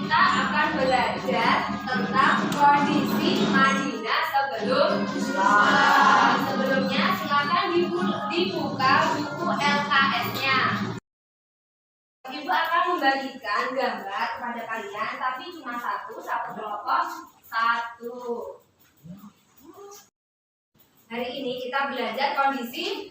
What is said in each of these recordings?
kita akan belajar tentang kondisi Madinah sebelum Islam. Sebelumnya silakan dibuka buku LKS-nya. Ibu akan membagikan gambar kepada kalian, tapi cuma satu kelompok satu. Hari ini kita belajar kondisi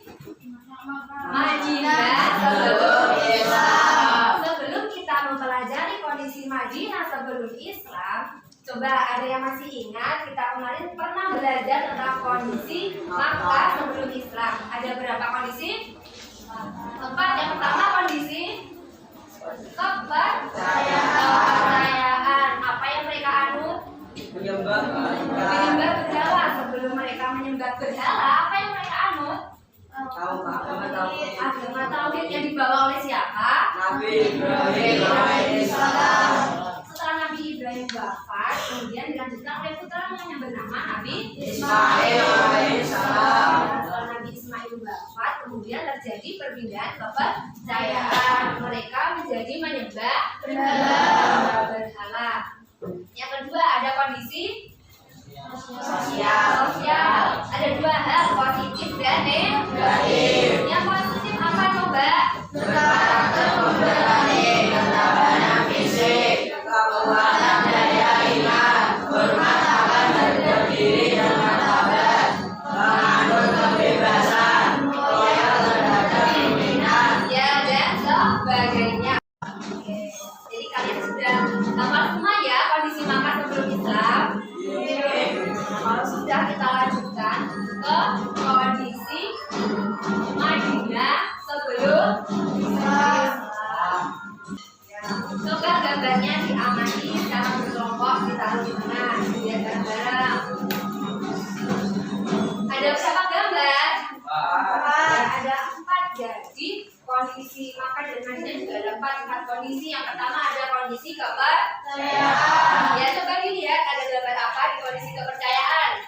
Madinah sebelum Islam. Sebelum kita mempelajari kondisi Madinah sebelum Islam, coba ada yang masih ingat kita kemarin pernah belajar tentang kondisi Makkah sebelum Islam. Ada berapa kondisi? 4. Yang pertama kondisi kepercayaan. Apa yang mereka anut? Menyembah berhala. Sebelum mereka menyembah berhala, apa yang mereka anut? Agama tauhid yang dibawa oleh siapa? Nabi Ibrahim alaihissalam. Setelah Nabi Ibrahim wafat, kemudian dilanjutkan oleh putranya yang bernama Nabi Ismail alaihissalam. Setelah Nabi Ismail wafat, kemudian terjadi perpindahan kepercayaan. Mereka menjadi menyembah berhala. Yang kedua ada kondisi sosial. Ada 2 hal, positif dan negatif. Yang positif apa coba? Berkarakter pemberani, ketabahan fisik, kekuatan daya ingat, bermartabat berdiri dan martabat, mengandung kebebasan, loyal terhadap pimpinan, ya dan sebagainya. Jadi kalian sudah hafal semua ya kondisi Makkah sebelum Islam. Kalau sudah, kita lanjutkan ke kondisi Madinah sebelum Islam. Coba gambarnya diamati secara berkelompok, ditaruh di mana? Lihat bareng. Ada berapa gambar? Ada 4. Jadi kondisi Makkah dan Madinah juga ada 4 kondisi. Yang pertama ada kondisi kepercayaan. Ya, coba dilihat ada gambar apa di kondisi kepercayaan?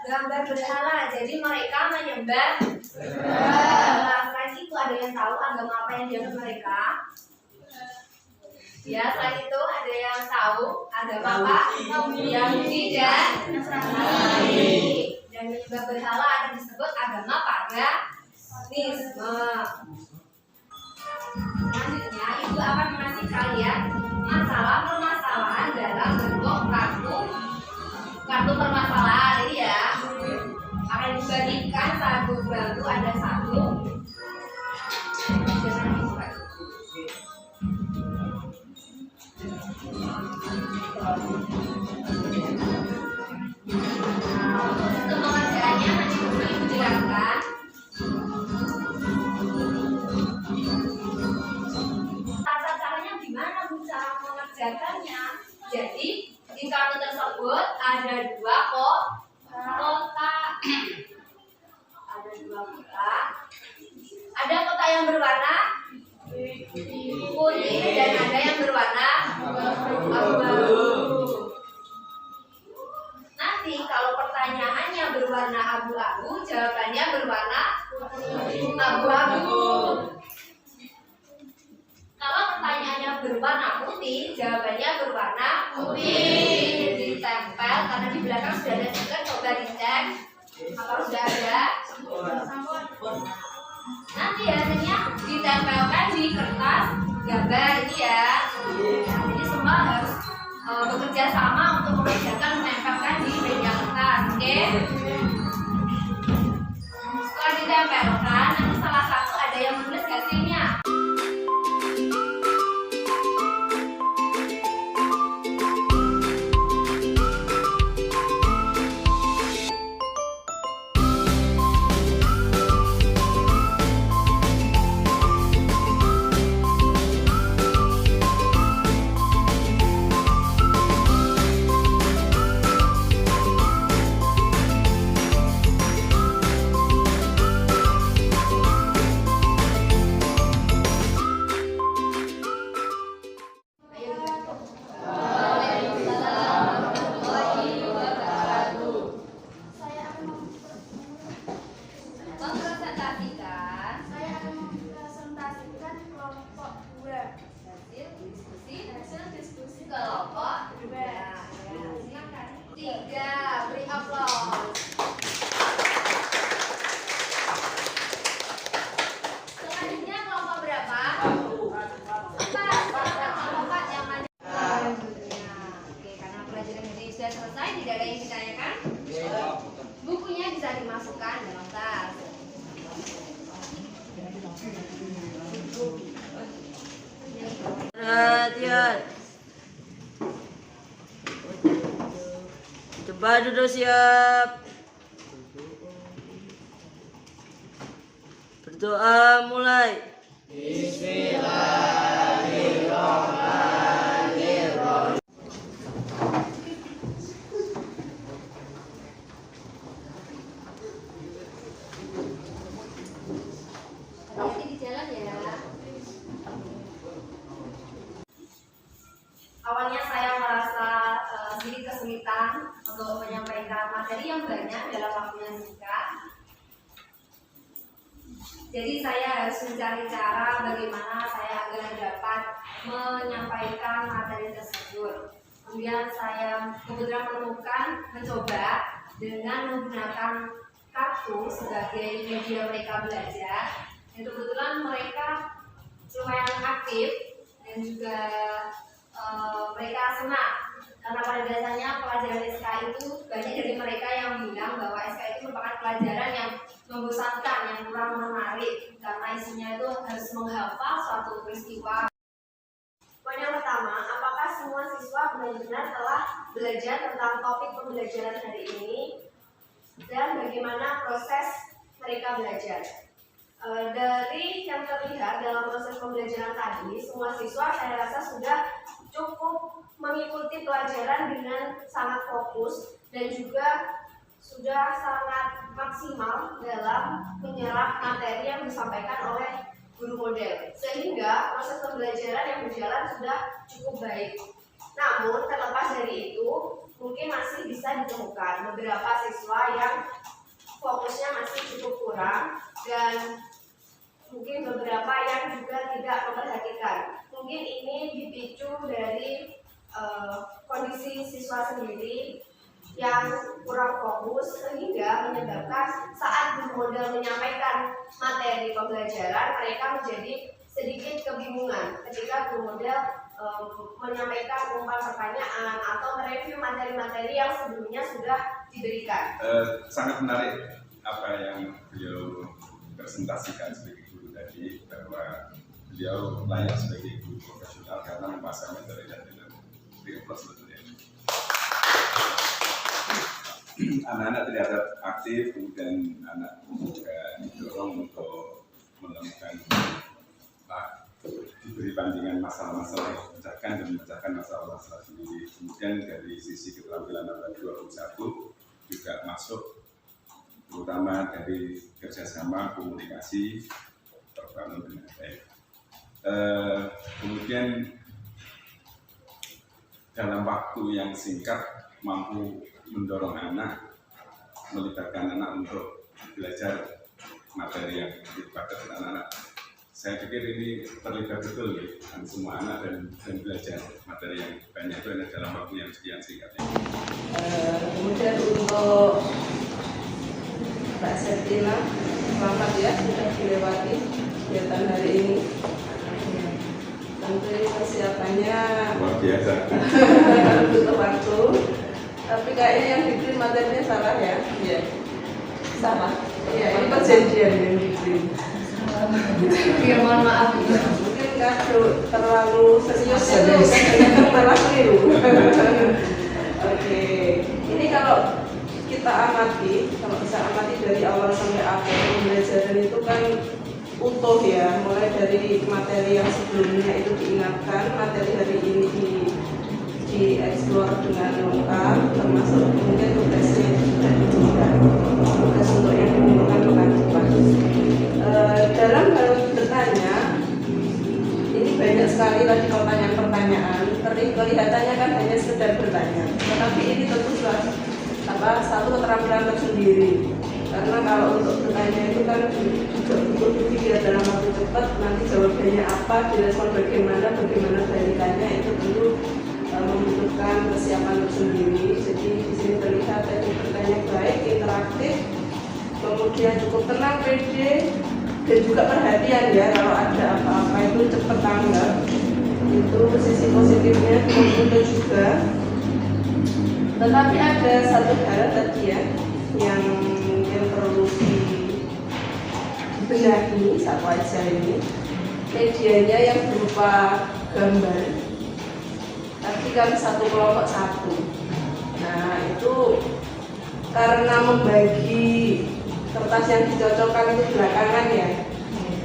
Gambar berhala. Jadi mereka menyembah berhala. Selain itu ada yang tahu agama apa yang dianut mereka? Ya, selain itu ada yang tahu agama apa? Yahudi dan Nasrani. Dan menyembah berhala akan disebut agama paganisme. Selanjutnya, ibu akan mengasih kalian permasalahan dalam bentuk kartu permasalahan ini ya. Akan dibagikan satu bangku, ada 1. Jangan dibuat. Untuk pengerjaannya nanti dulu ibu jelaskan. Tata caranya gimana Bu cara mengerjakannya? Jadi di kartu tersebut ada 2 kotak. Ada 2 kotak. Ada kotak yang berwarna putih dan ada yang berwarna abu-abu. Nanti kalau pertanyaannya berwarna abu-abu, jawabannya berwarna abu-abu. Kalau pertanyaannya berwarna putih, jawabannya berwarna putih. Ditempel karena di belakang sudah ada stiker, coba dicek apa sudah ada. Nanti hasilnya ditempelkan di kertas gambar ini ya. Jadi semua harus bekerja sama untuk mengerjakan menempelkan di meja kertas. Oke? Setelah ditempelkan, nanti salah satu ada yang menulis hasilnya. Pak Dodo siap. Berdoa mulai. Bismillahirrahmanirrahim. Hati-hati di jalan ya. Awalnya saya merasa sedikit kesulitan untuk menyampaikan materi yang banyak dalam waktu yang singkat. Jadi saya harus mencari cara bagaimana saya agar dapat menyampaikan materi tersebut. Kemudian saya kebetulan mencoba dengan menggunakan kartu sebagai media mereka belajar. Dan kebetulan mereka lumayan aktif dan juga mereka senang karena pada dasarnya pelajaran SK itu banyak dari mereka yang bilang bahwa SK itu merupakan pelajaran yang membosankan, yang kurang menarik karena isinya itu harus menghafal suatu peristiwa. Poin yang pertama, apakah semua siswa benar-benar telah belajar tentang topik pembelajaran hari ini dan bagaimana proses mereka belajar? Dari yang terlihat dalam proses pembelajaran tadi, semua siswa saya rasa sudah cukup mengikuti pelajaran dengan sangat fokus dan juga sudah sangat maksimal dalam menyerap materi yang disampaikan oleh guru model, sehingga proses pembelajaran yang berjalan sudah cukup baik. Namun terlepas dari itu, mungkin masih bisa ditemukan beberapa siswa yang fokusnya masih cukup kurang dan mungkin beberapa yang juga tidak memperhatikan. Mungkin ini dipicu dari kondisi siswa sendiri yang kurang fokus sehingga menyebabkan saat guru model menyampaikan materi pembelajaran mereka menjadi sedikit kebingungan ketika guru model menyampaikan umpan pertanyaan atau mereview materi-materi yang sebelumnya sudah diberikan. Sangat menarik apa yang beliau presentasikan sebagai guru tadi, bahwa beliau layak sebagai guru profesional karena memasang materi dengan plus sebetulnya. Anak-anak tidak aktif, kemudian anak juga didorong untuk menemukan diberi bandingan masalah-masalah yang dipecahkan dan memecahkan masalah-masalah sendiri. Kemudian dari sisi keterampilan abad 21 juga masuk, terutama dari kerjasama komunikasi terbangun dengan baik. Kemudian dalam waktu yang singkat mampu mendorong anak, melibatkan anak untuk belajar materi yang dipakai anak-anak. Saya pikir ini terlibat betul ya, semua anak dan belajar materi yang banyak itu dalam waktu yang sekian singkatnya. Kemudian untuk Mbak Septina, selamat ya sudah dilewati kegiatan hari ini. Tentu ini persiapannya luar biasa. butuh waktu. Tapi kayaknya yang dikirim materinya salah ya? Iya. Salah. Iya, ini perjanjian yang dikirim. Ya, mohon maaf. Mungkin terlalu serius itu malah keliru. Oke. Ini kalau kita amati, kalau bisa amati dari awal sampai akhir pembelajaran itu kan utuh ya, mulai dari materi yang sebelumnya itu diingatkan, materi hari ini dieksplor dengan lengkap, termasuk kemudian tugasnya juga diberikan, tugas untuk yang dibutuhkan bukan cepat. Dalam hal bertanya, ini banyak sekali tadi pertanyaan-pertanyaan, kelihatannya kan hanya sekedar bertanya, tetapi ini tentu satu keterampilan tersendiri. Karena kalau untuk bertanya itu kan juga butuh berpikir dalam waktu cepat, nanti jawabannya apa, direspon bagaimana balikannya, itu tentu membutuhkan kesiapan tersendiri. Jadi di sini terlihat tadi bertanya baik, interaktif, kemudian cukup tenang, pede, dan juga perhatian ya, kalau ada apa-apa itu cepat tanggap. Itu sisi positifnya, kemudian juga. Tetapi ada satu hal tadi ya yang perlu dibenahi, satu aja ini medianya yang berupa gambar. Tadi kan satu kelompok satu. Nah itu karena membagi kertas yang dicocokkan itu belakangan ya.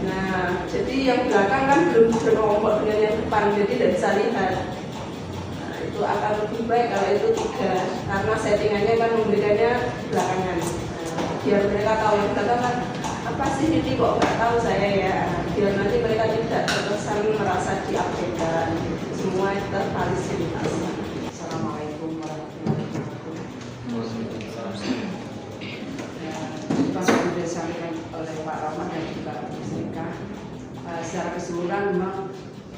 Nah, jadi yang belakang kan belum berkelompok dengan yang depan, jadi tidak bisa lihat. Nah, itu akan lebih baik kalau itu 3, karena settingannya kan memberikannya belakangan. Nah, biar mereka tahu yang katakan apa sih ini kok nggak tahu saya ya. Biar nanti mereka tidak terkesan merasa diabaikan. Semua itu terfasilitasi. Assalamualaikum warahmatullahi wabarakatuh. Sudah disampaikan oleh Pak Rahmat dan juga Bu Srika. Secara keseluruhan memang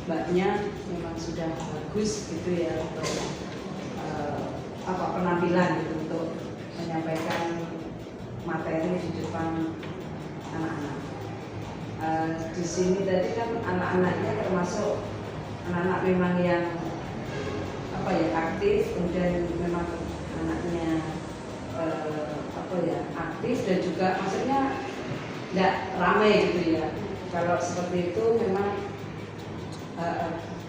mbaknya memang sudah bagus gitu ya untuk penampilan gitu, untuk menyampaikan materi di depan anak-anak. Di sini tadi kan anak-anaknya termasuk anak-anak memang yang aktif, kemudian memang anaknya aktif dan juga maksudnya tidak ramai gitu ya. Kalau seperti itu memang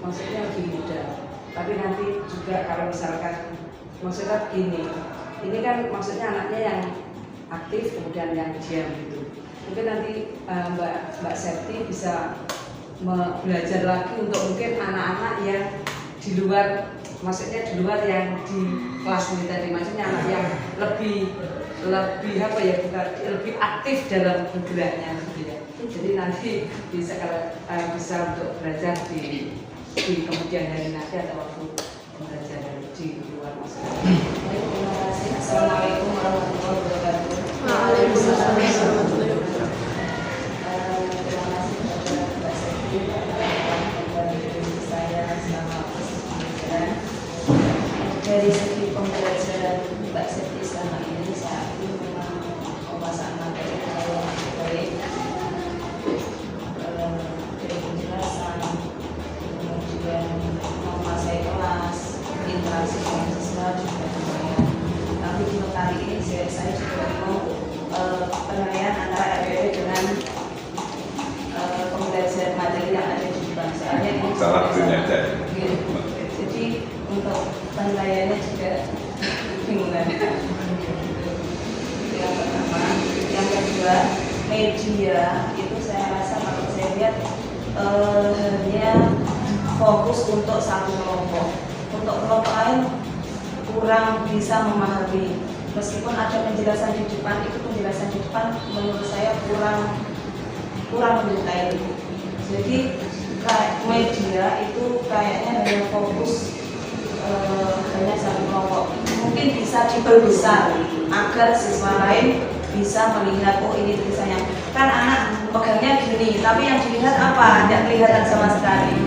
maksudnya lebih mudah. Tapi nanti juga kalau misalkan maksudnya begini, ini kan maksudnya anaknya yang aktif kemudian yang diam gitu. Mungkin nanti Mbak Septi bisa belajar lagi untuk mungkin anak-anak yang di luar, maksudnya di luar yang di kelas ini tadi, maksudnya anak yang lebih lebih aktif dalam bergeraknya gitu ya. Jadi nanti bisa untuk belajar di kemudian hari nanti atau waktu pembelajaran di luar masyarakat. Terima kasih. Assalamualaikum warahmatullahi wabarakatuh. Waalaikumsalam warahmatullahi wabarakatuh. Terima kasih kepada Mbak Septi dan saya selama proses pembelajaran. Dari segi pembelajaran Mbak Septi selama ini saat ini memang pembahasan materi saya baik, dari penjelasan, kemudian menguasai kelas, interaksi dengan siswa juga lumayan. Tapi untuk kali ini saya juga mau penilaian antara RPP dengan pembelajaran materi yang ada di depan. Soalnya ini salah aja. Jadi untuk penilaiannya juga bingungan. Yang pertama, yang kedua, media itu saya rasa kalau saya lihat hanya fokus untuk satu kelompok. Untuk kelompok lain kurang bisa memahami. Meskipun ada penjelasan di depan, itu penjelasan di depan menurut saya kurang mendetail. Jadi media itu kayaknya hanya fokus hanya satu kelompok. Mungkin bisa diperbesar agar siswa lain bisa melihat, oh ini tulisannya. Kan anak pegangnya gini, tapi yang dilihat apa? Tidak kelihatan sama sekali.